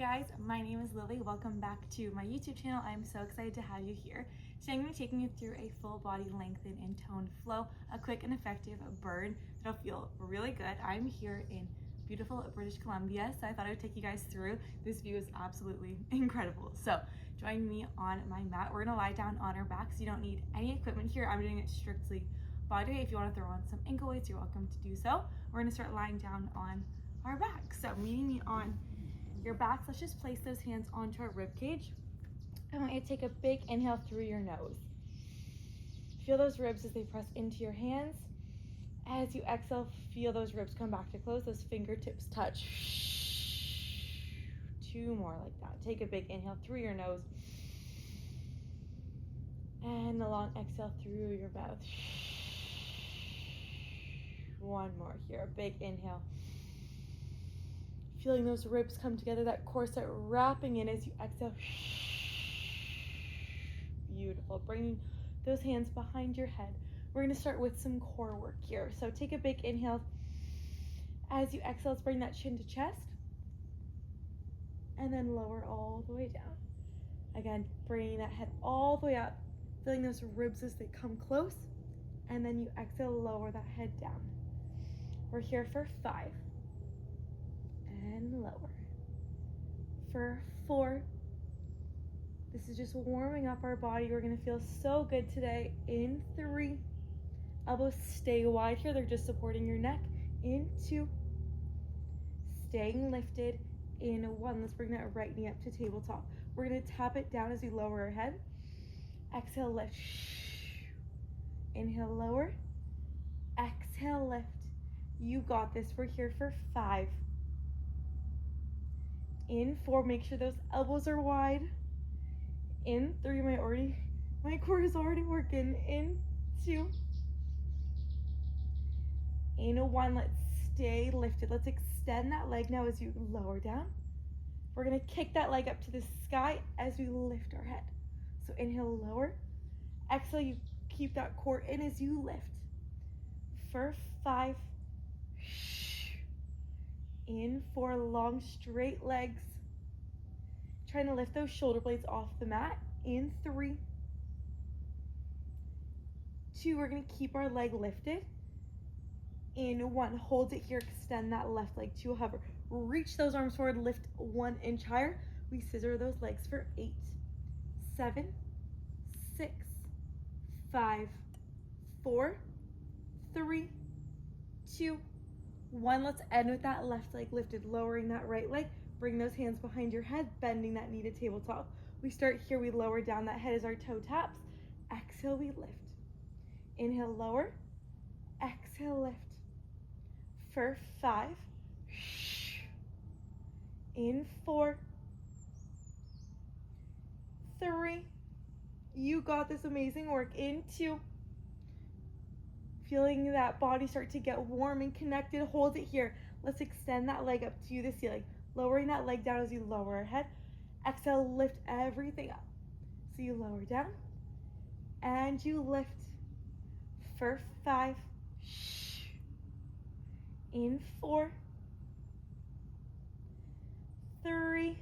guys, my name is Lily. Welcome back to my YouTube channel. I'm so excited to have you here. Today I'm going to be taking you through a full body lengthen and toned flow, a quick and effective burn that'll feel really good. I'm here in beautiful British Columbia, so I thought I would take you guys through. This view is absolutely incredible. So join me on my mat. We're going to lie down on our backs. You don't need any equipment here. I'm doing it strictly body weight. If you want to throw on some ankle weights, you're welcome to do so. We're going to start lying down on our back. So meeting me on your backs, let's just place those hands onto our rib cage. I want you to take a big inhale through your nose. Feel those ribs as they press into your hands. As you exhale, feel those ribs come back to close, those fingertips touch. Two more like that. Take a big inhale through your nose. And a long exhale through your mouth. One more here, a big inhale. Feeling those ribs come together, that core start wrapping in as you exhale. Beautiful. Bringing those hands behind your head. We're going to start with some core work here. So take a big inhale. As you exhale, let's bring that chin to chest. And then lower all the way down. Again, bringing that head all the way up. Feeling those ribs as they come close. And then you exhale, lower that head down. We're here for 5. And lower. For 4. This is just warming up our body. We're going to feel so good today. In 3. Elbows stay wide here. They're just supporting your neck. In 2. Staying lifted. In 1. Let's bring that right knee up to tabletop. We're going to tap it down as we lower our head. Exhale, lift. Inhale, lower. Exhale, lift. You got this. We're here for 5. In 4, make sure those elbows are wide. In 3, my core is already working. In 2. In 1, let's stay lifted. Let's extend that leg now as you lower down. We're gonna kick that leg up to the sky as we lift our head. So inhale, lower. Exhale, you keep that core in as you lift. For 5. In 4, long straight legs. Trying to lift those shoulder blades off the mat. In 3. 2, we're going to keep our leg lifted. In 1, hold it here, extend that left leg to a hover. Reach those arms forward, lift 1 inch higher. We scissor those legs for 8, 7, 6, 5, 4, 3, 2, 1. Let's end with that left leg lifted, lowering that right leg. Bring those hands behind your head, bending that knee to tabletop. We start here, we lower down that head as our toe taps. Exhale, we lift. Inhale, lower. Exhale, lift. For 5. In 4. 3. You got this, amazing work. In 2. Feeling that body start to get warm and connected. Hold it here. Let's extend that leg up to the ceiling. Lowering that leg down as you lower our head. Exhale, lift everything up. So you lower down and you lift. For 5. In 4. 3.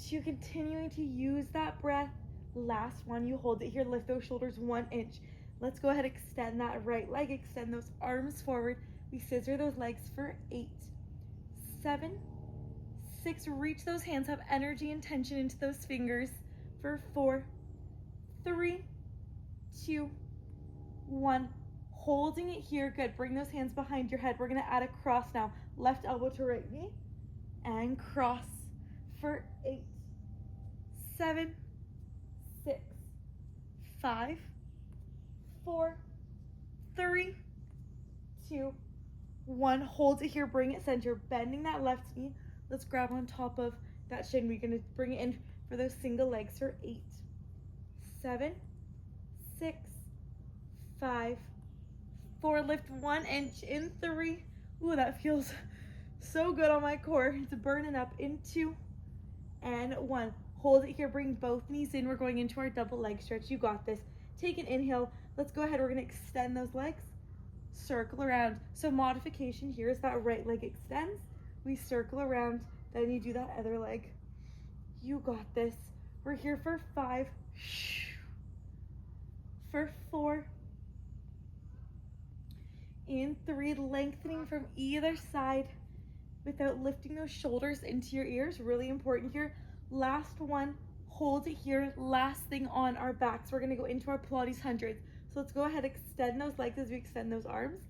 2. Continuing to use that breath. Last one, you hold it here, lift those shoulders 1 inch. Let's go ahead, extend that right leg, extend those arms forward. We scissor those legs for 8, 7, 6, reach those hands, have energy and tension into those fingers for 4, 3, 2, 1. Holding it here, good. Bring those hands behind your head. We're gonna add a cross now. Left elbow to right knee and cross for 8, 7, 6, 5, 4, 3, 2, 1. Hold it here, bring it center, bending that left knee. Let's grab on top of that shin. We're gonna bring it in for those single legs for 8, 7, 6, 5, 4. Lift 1 inch. In 3. Ooh, that feels so good on my core. It's burning up. In 2 and 1. Hold it here, bring both knees in. We're going into our double leg stretch. You got this. Take an inhale. Let's go ahead. We're going to extend those legs. Circle around. So modification here is that right leg extends. We circle around, then you do that other leg. You got this. We're here for 5, for 4, in 3, lengthening from either side without lifting those shoulders into your ears. Really important here. Last one, hold it here. Last thing on our backs. We're gonna go into our Pilates hundreds. So let's go ahead, extend those legs as we extend those arms.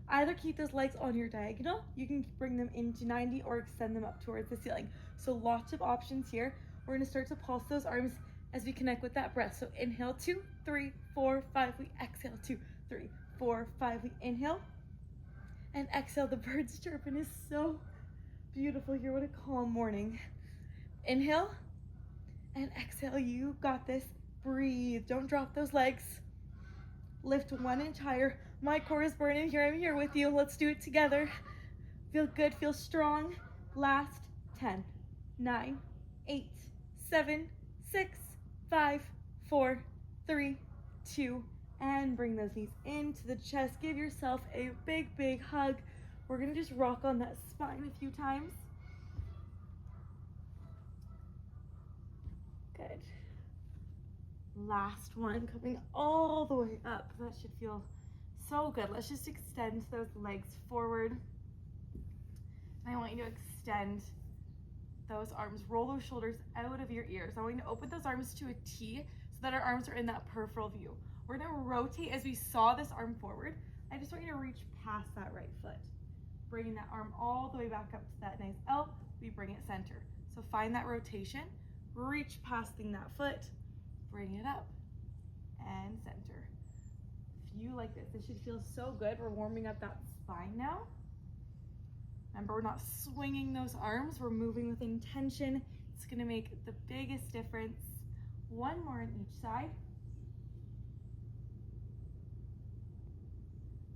Either keep those legs on your diagonal, you can bring them into 90 or extend them up towards the ceiling. So lots of options here. We're gonna start to pulse those arms as we connect with that breath. So inhale, 2, 3, 4, 5. We exhale, 2, 3, 4, 5. We inhale and exhale. The birds chirping is so beautiful here. What a calm morning. Inhale and exhale. You got this. Breathe. Don't drop those legs. Lift 1 inch higher. My core is burning here. I'm here with you. Let's do it together. Feel good. Feel strong. Last 10, 9, 8, 7, 6, 5, 4, 3, 2, and bring those knees into the chest. Give yourself a big, big hug. We're gonna just rock on that spine a few times. Good. Last one, coming all the way up. That should feel so good. Let's just extend those legs forward. And I want you to extend those arms, roll those shoulders out of your ears. I want you to open those arms to a T so that our arms are in that peripheral view. We're gonna rotate as we saw this arm forward. I just want you to reach past that right foot. Bringing that arm all the way back up to that nice L, we bring it center. So find that rotation, reach past that foot, bring it up, and center. If you like this, should feel so good. We're warming up that spine now. Remember, we're not swinging those arms, we're moving with intention. It's gonna make the biggest difference. One more on each side.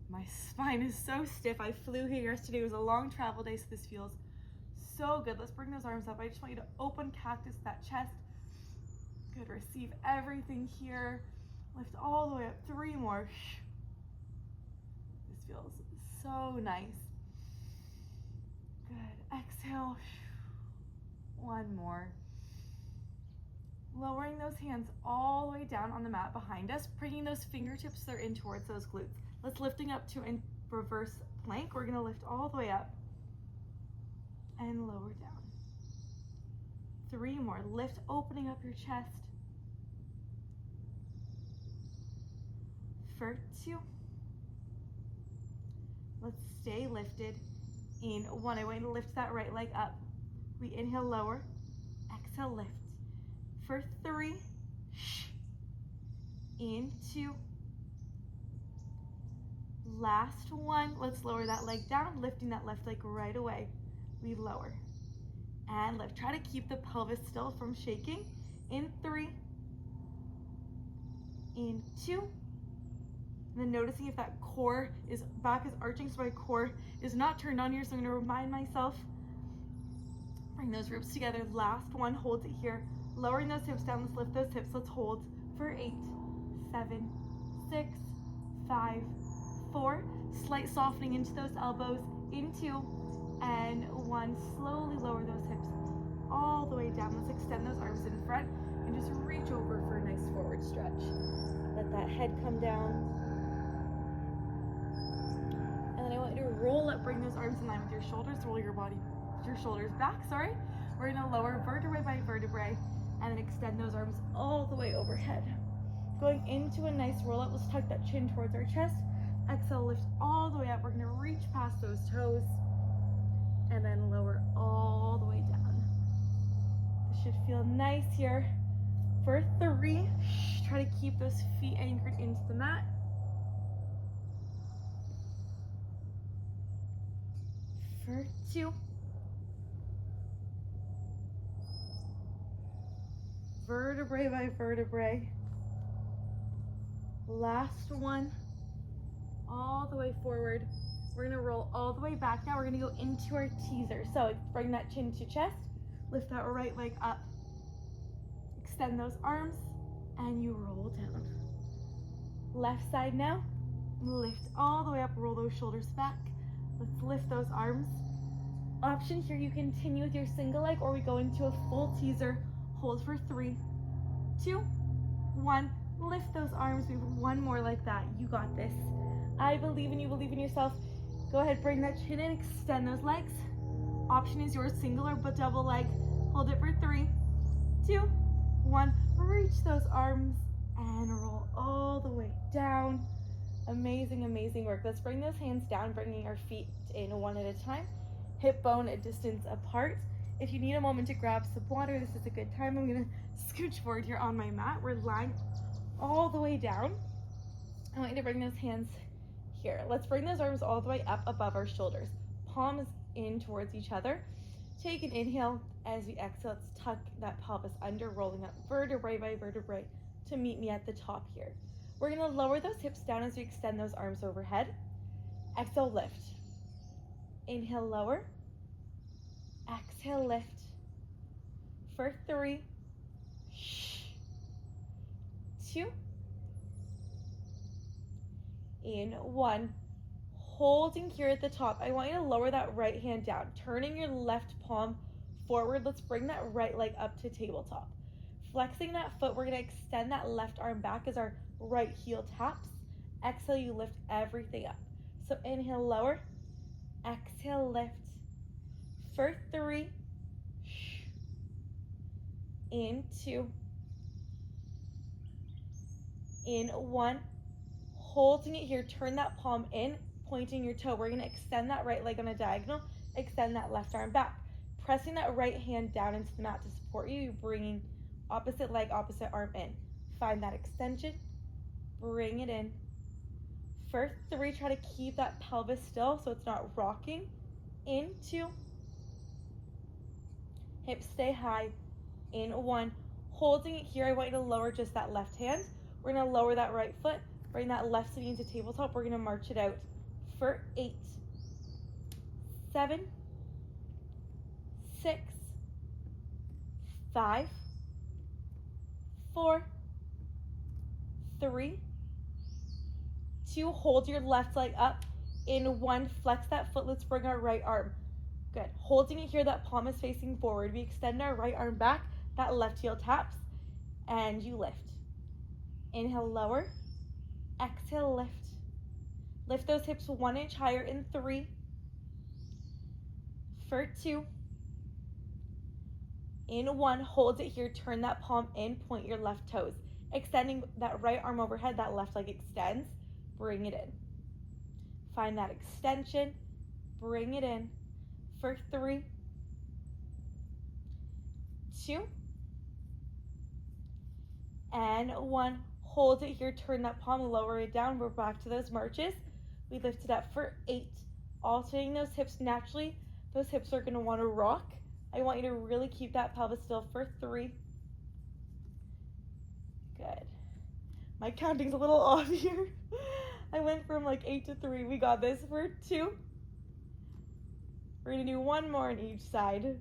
My spine is so stiff. I flew here yesterday. It was a long travel day, so this feels so good. Let's bring those arms up. I just want you to open cactus that chest. Good, receive everything here. Lift all the way up, 3 more. This feels so nice. Good, exhale. 1 more. Lowering those hands all the way down on the mat behind us, bringing those fingertips that are in towards those glutes. Let's lifting up to a reverse plank. We're gonna lift all the way up and lower down. 3 more, lift, opening up your chest. For 2. Let's stay lifted. In 1, I want you to lift that right leg up. We inhale, lower, exhale, lift. For 3, in 2. Last 1, let's lower that leg down, lifting that left leg right away. We lower and lift. Try to keep the pelvis still from shaking. In 3, in 2, and then noticing if that core is back is arching, so my core is not turned on here, so I'm gonna remind myself. Bring those ribs together. Last 1, hold it here. Lowering those hips down, let's lift those hips. Let's hold for 8, 7, 6, 5, 4, slight softening into those elbows, in 2, and 1. Slowly lower those hips all the way down. Let's extend those arms in front and just reach over for a nice forward stretch. Let that head come down. And then I want you to roll up, bring those arms in line with your shoulders, roll your shoulders back, sorry. We're gonna lower vertebrae by vertebrae and then extend those arms all the way overhead. Going into a nice roll up, let's tuck that chin towards our chest. Exhale, lift all the way up. We're gonna reach past those toes and then lower all the way down. This should feel nice here. For 3, try to keep those feet anchored into the mat. For 2. Vertebrae by vertebrae. Last 1. All the way forward. We're gonna roll all the way back. Now we're gonna go into our teaser. So bring that chin to chest, lift that right leg up, extend those arms, and you roll down. Left side now, lift all the way up, roll those shoulders back. Let's lift those arms Option here, you continue with your single leg or we go into a full teaser. Hold for 3, 2, 1. Lift those arms, move one more like that. You got this. I believe in you, believe in yourself. Go ahead, bring that chin in, extend those legs. Option is yours, single or double leg. Hold it for 3, 2, 1. Reach those arms and roll all the way down. Amazing, amazing work. Let's bring those hands down, bringing our feet in one at a time. Hip bone a distance apart. If you need a moment to grab some water, this is a good time. I'm gonna scooch forward here on my mat. We're lying all the way down. I want you to bring those hands here. Let's bring those arms all the way up above our shoulders. Palms in towards each other. Take an inhale. As we exhale, let's tuck that pelvis under, rolling up vertebrae by vertebrae to meet me at the top here. We're gonna lower those hips down as we extend those arms overhead. Exhale, lift. Inhale, lower. Exhale, lift. For 3, 2, in 1. Holding here at the top. I want you to lower that right hand down, turning your left palm forward. Let's bring that right leg up to tabletop. Flexing that foot, we're gonna extend that left arm back as our right heel taps. Exhale, you lift everything up. So inhale, lower. Exhale, lift. For 3, in 2, in 1. Holding it here, turn that palm in, pointing your toe. We're gonna extend that right leg on a diagonal, extend that left arm back. Pressing that right hand down into the mat to support you, you're bringing opposite leg, opposite arm in. Find that extension, bring it in. For 3, try to keep that pelvis still so it's not rocking. In 2, hips stay high. In 1, holding it here, I want you to lower just that left hand. We're gonna lower that right foot, bring that left knee into tabletop. We're gonna march it out for 8, 7, 6, 5, 4, 3, 2. Hold your left leg up. In 1, flex that foot. Let's bring our right arm. Good. Holding it here, that palm is facing forward. We extend our right arm back, that left heel taps, and you lift. Inhale, lower. Exhale, lift. Lift those hips 1 inch higher in 3, for 2, in 1. Hold it here, turn that palm in, point your left toes. Extending that right arm overhead, that left leg extends, bring it in. Find that extension, bring it in. For 3, 2, and 1. Hold it here, turn that palm, lower it down. We're back to those marches. We lift it up for 8. Alternating those hips naturally. Those hips are gonna wanna rock. I want you to really keep that pelvis still for 3. Good. My counting's a little off here. I went from like 8 to 3. We got this for 2. We're gonna do 1 more on each side.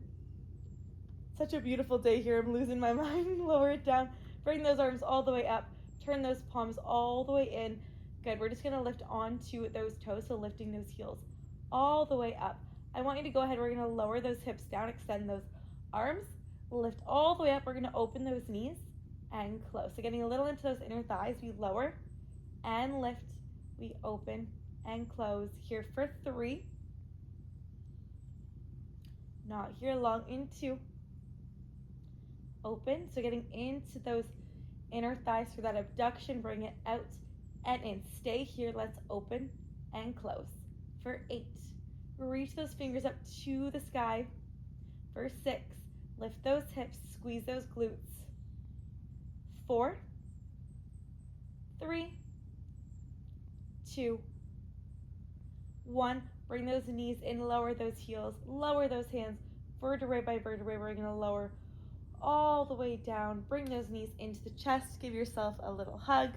Such a beautiful day here. I'm losing my mind. Lower it down. Bring those arms all the way up. Turn those palms all the way in. Good. We're just gonna lift onto those toes, so lifting those heels all the way up. I want you to go ahead. We're gonna lower those hips down, extend those arms, lift all the way up. We're gonna open those knees and close. So getting a little into those inner thighs, we lower and lift. We open and close. Here for 3. Not here long. In 2. Open. So getting into those inner thighs for that abduction. Bring it out and in. Stay here. Let's open and close. For 8. Reach those fingers up to the sky. For 6. Lift those hips. Squeeze those glutes. 4, 3, 2, 1. Bring those knees in, lower those heels, lower those hands, vertebrae by vertebrae. We're gonna lower all the way down. Bring those knees into the chest. Give yourself a little hug.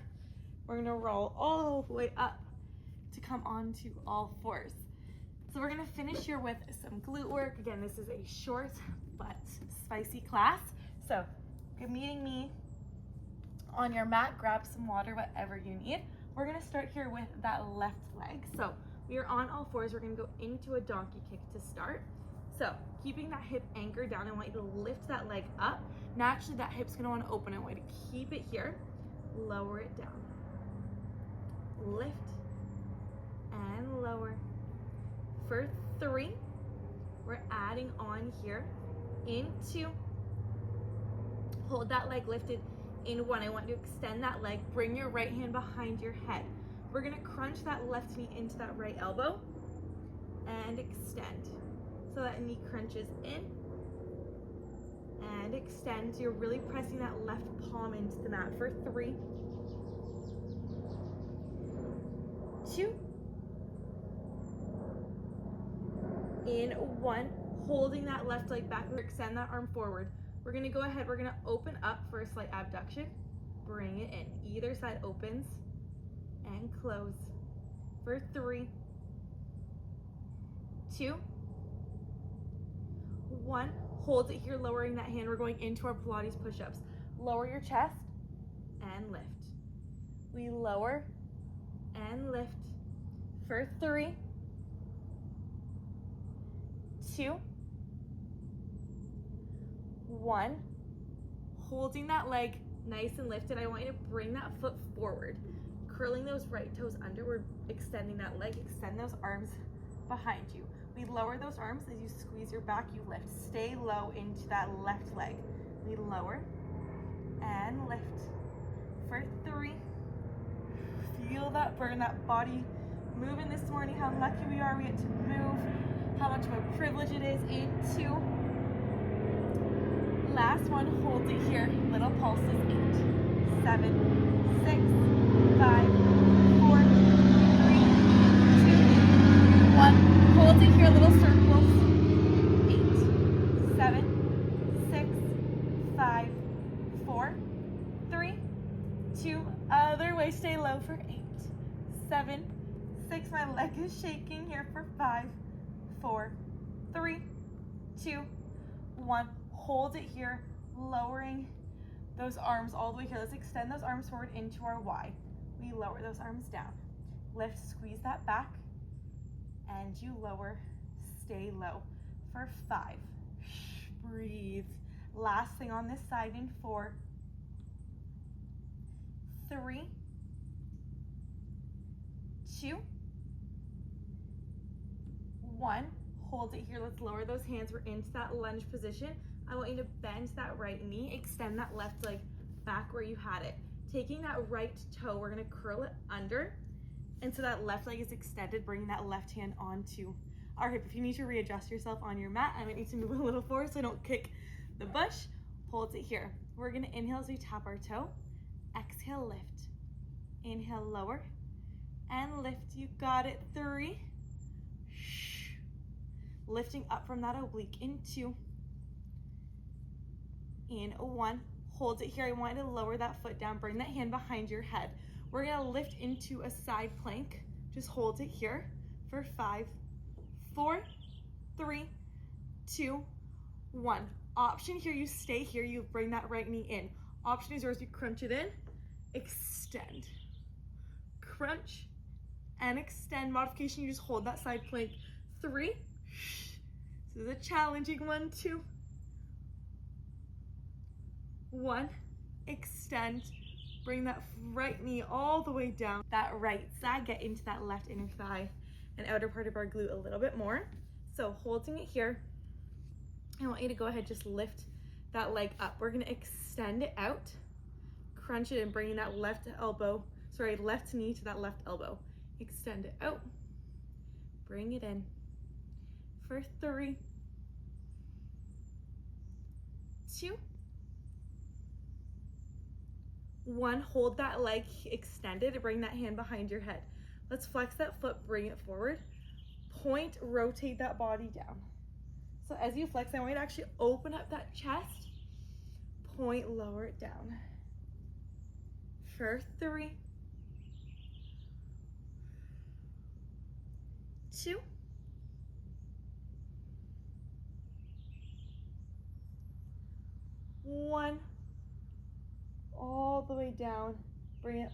We're gonna roll all the way up to come onto all 4s. So we're gonna finish here with some glute work. Again, this is a short but spicy class. So you're meeting me on your mat. Grab some water, whatever you need. We're gonna start here with that left leg. So we are on all 4s. We're gonna go into a donkey kick to start. So So keeping that hip anchored down, I want you to lift that leg up. Naturally, that hip's gonna wanna open. I want you to keep it here, lower it down. Lift and lower. For 3, we're adding on here in 2. Hold that leg lifted in 1. I want you to extend that leg. Bring your right hand behind your head. We're gonna crunch that left knee into that right elbow and extend. So that knee crunches in and extends. You're really pressing that left palm into the mat for 3, 2, in 1. Holding that left leg back, extend that arm forward. We're gonna go ahead, we're gonna open up for a slight abduction. Bring it in. Either side opens and close. For 3, 2, 1. Hold it here, lowering that hand. We're going into our Pilates push-ups. Lower your chest and lift. We lower and lift. For 3, 2, 1. Holding that leg nice and lifted. I want you to bring that foot forward, curling those right toes under. We're extending that leg. Extend those arms behind you. We lower those arms as you squeeze your back, you lift. Stay low into that left leg. We lower and lift. For 3, feel that burn, that body moving this morning. How lucky we are we get to move. How much of a privilege it is. In 2. Last one, hold it here. Little pulses. 8, 7, 6, 5, 4, 3, 2, 1. Hold it here, little circles. 8, 7, 6, 5, 4, 3, 2. Other way, stay low for 8, 7, 6. My leg is shaking here for 5, 4, 3, 2, 1. Hold it here, lowering those arms all the way here. Let's extend those arms forward into our Y. We lower those arms down. Lift, squeeze that back, and you lower, stay low for 5. Breathe. Last thing on this side in 4, 3, 2, 1. Hold it here. Let's lower those hands. We're into that lunge position. I want you to bend that right knee, extend that left leg back where you had it. Taking that right toe, we're gonna curl it under, and so that left leg is extended, bringing that left hand onto our hip. If you need to readjust yourself on your mat, I might need to move a little forward so I don't kick the bush. Hold it here. We're gonna inhale as we tap our toe. Exhale, lift. Inhale, lower, and lift. You got it. 3. Lifting up from that oblique in 2. In 1. Hold it here. I want you to lower that foot down. Bring that hand behind your head. We're going to lift into a side plank. Just hold it here for 5, 4, 3, 2, 1. Option here, you stay here. You bring that right knee in. Option is yours. You crunch it in, extend, crunch, and extend. Modification, you just hold that side plank. 3. This is a challenging one. 2, 1. Extend. Bring that right knee all the way down. That right side, get into that left inner thigh and outer part of our glute a little bit more. So holding it here, I want you to go ahead, just lift that leg up. We're gonna extend it out, crunch it, and bringing that left knee to that left elbow. Extend it out, bring it in for 3, 2, 1. Hold that leg extended and bring that hand behind your head. Let's flex that foot, bring it forward. Point, rotate that body down. So as you flex, I want you to actually open up that chest. Point, lower it down. For 3, 2, 1. All the way down. Bring it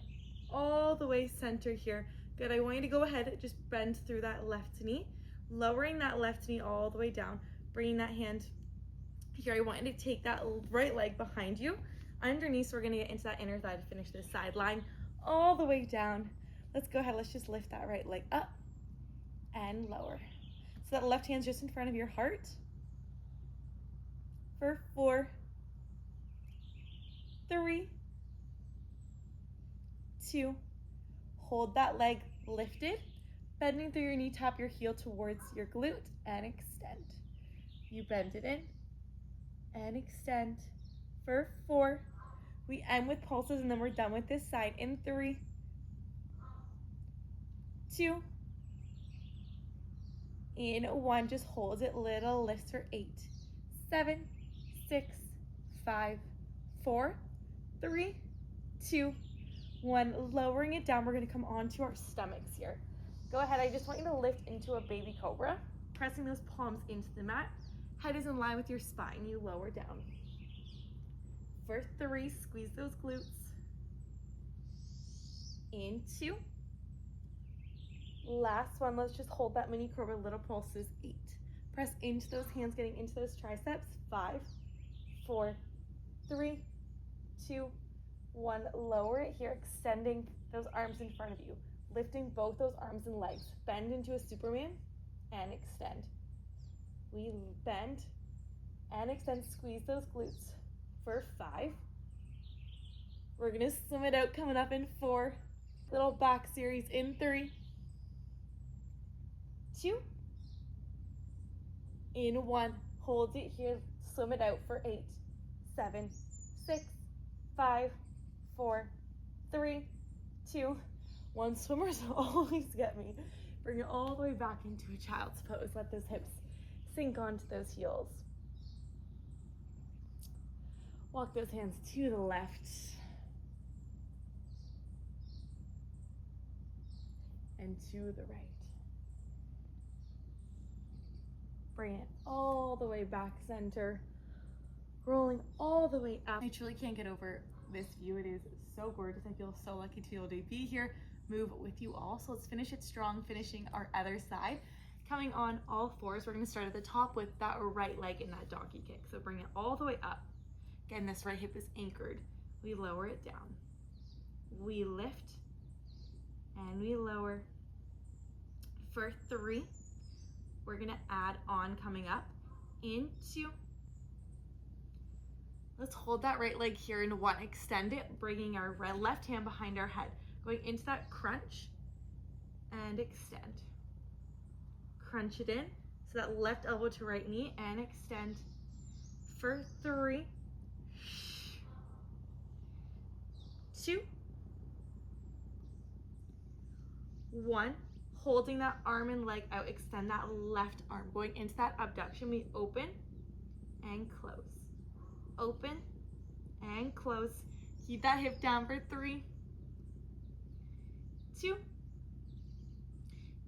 all the way center here. Good. I want you to go ahead and just bend through that left knee, lowering that left knee all the way down. Bringing that hand here. I want you to take that right leg behind you. Underneath, so we're gonna get into that inner thigh to finish this side. Lying all the way down. Let's go ahead, let's just lift that right leg up and lower. So that left hand's just in front of your heart. For 4, 3, 2, hold that leg lifted, bending through your knee, tap your heel towards your glute and extend. You bend it in and extend. For 4, we end with pulses and then we're done with this side. In 3, 2, in 1, just hold it, little lifts for 8, 7, 6, 5, 4, 3, 2, 1. Lowering it down, we're gonna come onto our stomachs here. Go ahead, I just want you to lift into a baby cobra, pressing those palms into the mat. Head is in line with your spine, you lower down. For 3, squeeze those glutes. In 2. Last one, let's just hold that mini cobra, little pulses. 8. Press into those hands, getting into those triceps. 5, 4, 3, 2, 1. Lower it here, extending those arms in front of you. Lifting both those arms and legs. Bend into a Superman and extend. We bend and extend, squeeze those glutes. For 5. We're gonna swim it out, coming up in 4. Little back series in 3, 2, in 1. Hold it here, swim it out for 8, 7, 6, 5, 4, 3, 2, 1. Swimmers always get me. Bring it all the way back into a child's pose. Let those hips sink onto those heels. Walk those hands to the left and to the right. Bring it all the way back center, rolling all the way up. I truly can't get over this view. It is so gorgeous. I feel so lucky to be able to be here, move with you all. So let's finish it strong, finishing our other side. Coming on all fours, we're gonna start at the top with that right leg in that donkey kick. So bring it all the way up. Again, this right hip is anchored. We lower it down. We lift and we lower. For 3, we're gonna add on coming up into. Let's hold that right leg here in 1. Extend it, bringing our left hand behind our head. Going into that crunch and extend. Crunch it in. So that left elbow to right knee and extend. For 3, 2, 1. Holding that arm and leg out, extend that left arm. Going into that abduction, we open and close. Open and close. Keep that hip down for 3, 2,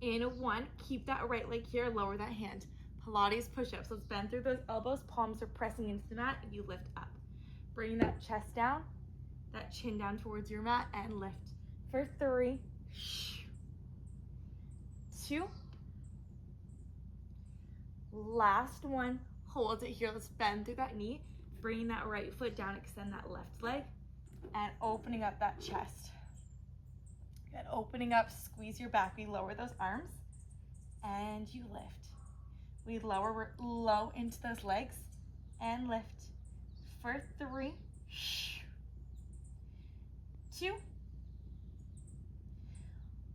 in 1. Keep that right leg here, lower that hand. Pilates push-ups. Let's bend through those elbows, palms are pressing into the mat, and you lift up. Bring that chest down, that chin down towards your mat, and lift. For 3, 2, last one. Hold it here. Let's bend through that knee, bringing that right foot down, extend that left leg, and opening up that chest. Good. Opening up, squeeze your back. We lower those arms, and you lift. We lower, we're low into those legs, and lift. For 3, 2,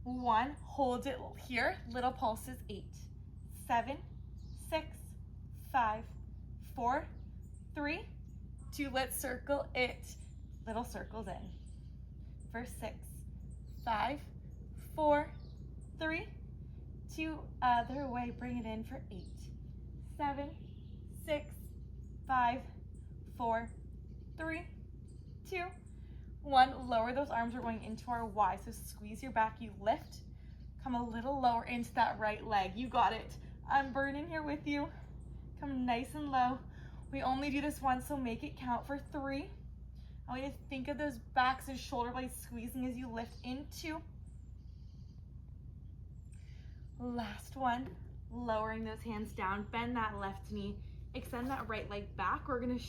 1. Hold it here. Little pulses. 8, 7, 6, 5, 4, 3, 2. Let's circle it. Little circles in. For 6, 5, 4, 3, 2. Other way. Bring it in for 8, 7, 6, 5, 4, 3, 2, 1. Lower those arms. We're going into our Y. So squeeze your back. You lift. Come a little lower into that right leg. You got it. I'm burning here with you. Come nice and low. We only do this once, so make it count. For 3. I want you to think of those backs and shoulder blades squeezing as you lift into. Last one. Lowering those hands down, bend that left knee, extend that right leg back. We're gonna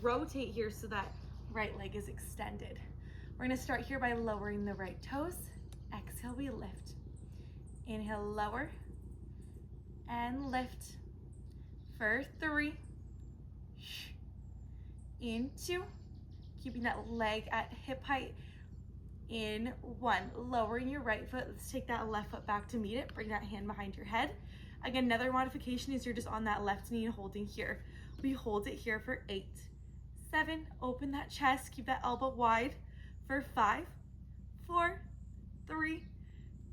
rotate here so that right leg is extended. We're gonna start here by lowering the right toes. Exhale, we lift. Inhale, lower and lift for 3, in 2, keeping that leg at hip height, in 1, lowering your right foot. Let's take that left foot back to meet it. Bring that hand behind your head. Again, another modification is you're just on that left knee and holding here. We hold it here for 8, 7, open that chest, keep that elbow wide for 5, 4, 3,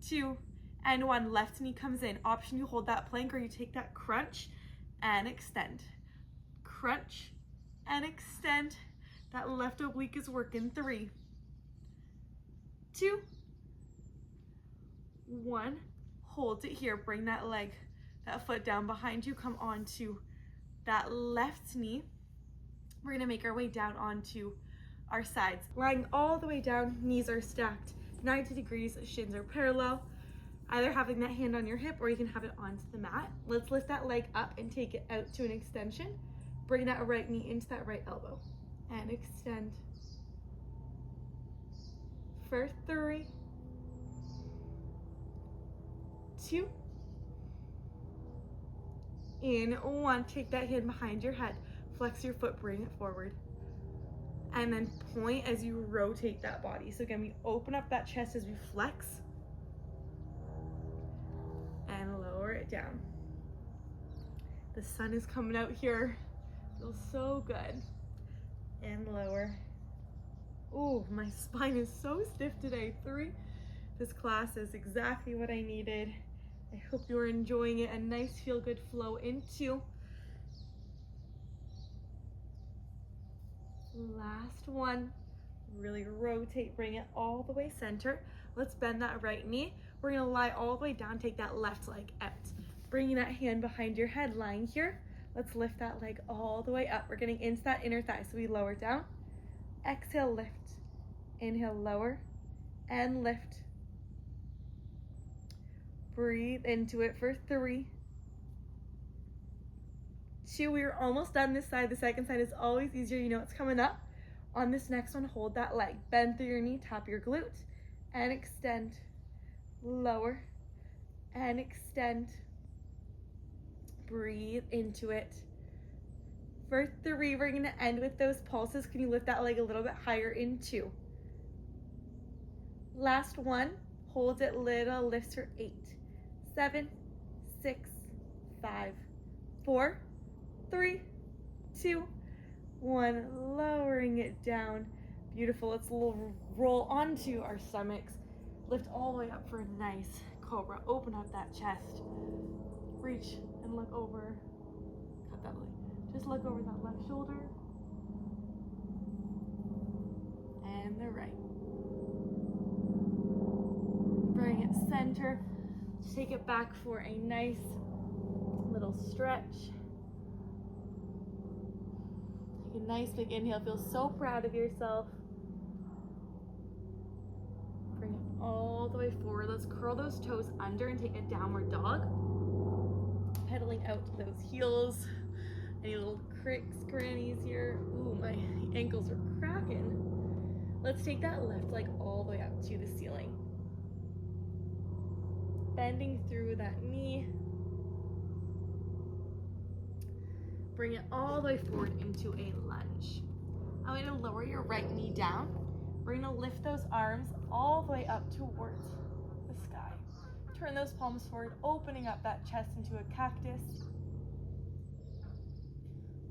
2, and 1. Left knee comes in. Option, you hold that plank or you take that crunch and extend. Crunch and extend. That left oblique is working. 3, 2, 1. Hold it here. Bring that leg, that foot down behind you. Come onto that left knee. We're gonna make our way down onto our sides. Lying all the way down, knees are stacked 90 degrees, shins are parallel. Either having that hand on your hip or you can have it onto the mat. Let's lift that leg up and take it out to an extension. Bring that right knee into that right elbow and extend. For 3, 2, in 1. Take that hand behind your head. Flex your foot, bring it forward. And then point as you rotate that body. So again, we open up that chest as we flex. And lower it down. The sun is coming out here. Feels so good. And lower. Oh, my spine is so stiff today. 3. This class is exactly what I needed. I hope you're enjoying it. A nice feel-good flow into. Last one. Really rotate, bring it all the way center. Let's bend that right knee. We're gonna lie all the way down, take that left leg out. Bringing that hand behind your head, lying here. Let's lift that leg all the way up. We're getting into that inner thigh, so we lower down. Exhale, lift. Inhale, lower and lift. Breathe into it for 3, 2, we're almost done this side. The second side is always easier. You know it's coming up. On this next one, hold that leg. Bend through your knee, tap your glute, and extend. Lower and extend. Breathe into it. For 3, we're gonna end with those pulses. Can you lift that leg a little bit higher in 2? Last one, hold it little, lifts for 8, 7, 6, 5, 4, 3, 2, 1, lowering it down. Beautiful. Let's roll onto our stomachs. Lift all the way up for a nice cobra. Open up that chest. Reach and look over. Cut that leg. Just look over that left shoulder. And the right. Bring it center. Take it back for a nice little stretch. Take a nice big inhale. Feel so proud of yourself. Bring it all the way forward. Let's curl those toes under and take a downward dog. Pedaling out to those heels. Any little cricks, crannies here? Ooh, my ankles are cracking. Let's take that left leg all the way up to the ceiling. Bending through that knee. Bring it all the way forward into a lunge. I'm going to lower your right knee down. We're going to lift those arms all the way up towards the sky. Turn those palms forward, opening up that chest into a cactus.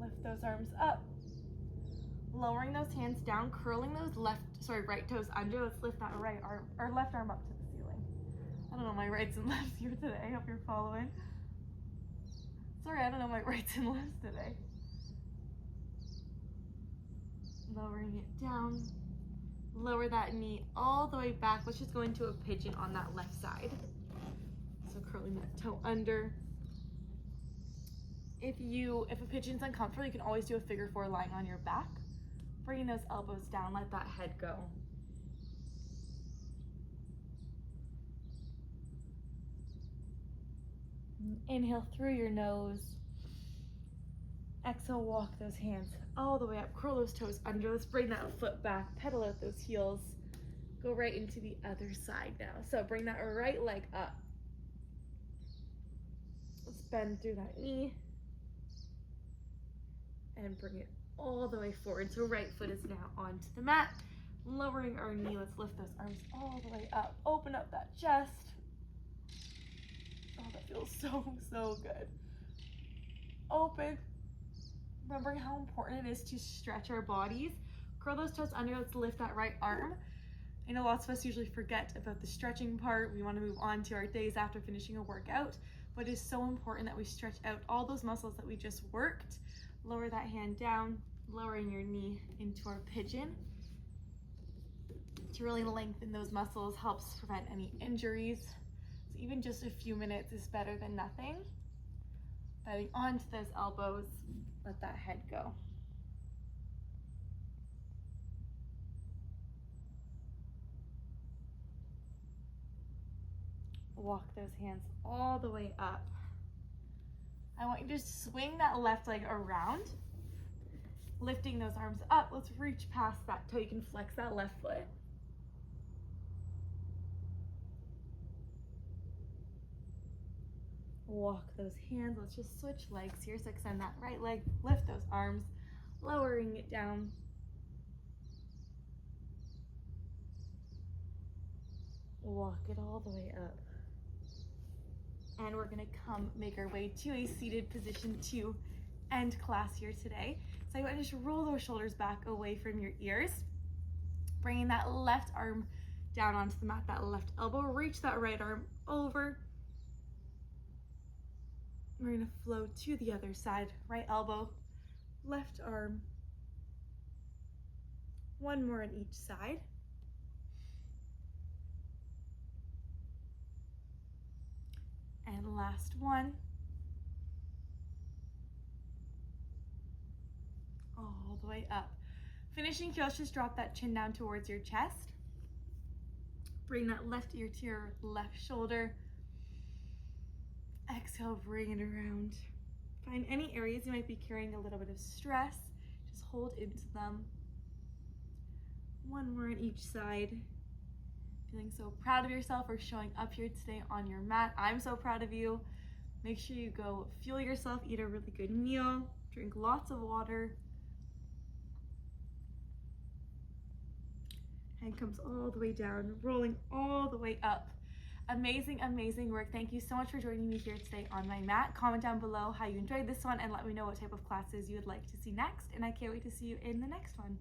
Lift those arms up. Lowering those hands down, curling those right toes under. Let's lift that right arm, or left arm up to the ceiling. I don't know my rights and lefts here today. I hope you're following. Sorry, I don't know my rights and lefts today. Lowering it down. Lower that knee all the way back. Let's just go into a pigeon on that left side. So curling that toe under. If a pigeon's uncomfortable, you can always do a figure 4 lying on your back. Bringing those elbows down, let that head go. Inhale through your nose. Exhale, walk those hands all the way up. Curl those toes under. Let's bring that foot back. Pedal out those heels. Go right into the other side now. So bring that right leg up. Let's bend through that knee. And bring it all the way forward. So right foot is now onto the mat. Lowering our knee. Let's lift those arms all the way up. Open up that chest. Oh, that feels so, so good. Open. Remembering how important it is to stretch our bodies. Curl those toes under. Let's lift that right arm. I know lots of us usually forget about the stretching part. We want to move on to our days after finishing a workout, but it is so important that we stretch out all those muscles that we just worked. Lower that hand down, lowering your knee into our pigeon. To really lengthen those muscles helps prevent any injuries. So even just a few minutes is better than nothing. Bending onto those elbows, let that head go. Walk those hands all the way up. I want you to just swing that left leg around, lifting those arms up. Let's reach past that toe. You can flex that left foot. Walk those hands. Let's just switch legs here. So extend that right leg, lift those arms, lowering it down. Walk it all the way up. And we're gonna come make our way to a seated position to end class here today. So I want to just roll those shoulders back away from your ears. Bringing that left arm down onto the mat, that left elbow, reach that right arm over. We're gonna flow to the other side, right elbow, left arm. One more on each side. And last one. All the way up. Finishing here, let's just drop that chin down towards your chest. Bring that left ear to your left shoulder. Exhale, bring it around. Find any areas you might be carrying a little bit of stress. Just hold into them. One more on each side. Feeling so proud of yourself for showing up here today on your mat. I'm so proud of you. Make sure you go fuel yourself, eat a really good meal, drink lots of water. Hand comes all the way down, rolling all the way up. Amazing, amazing work. Thank you so much for joining me here today on my mat. Comment down below how you enjoyed this one and let me know what type of classes you would like to see next. And I can't wait to see you in the next one.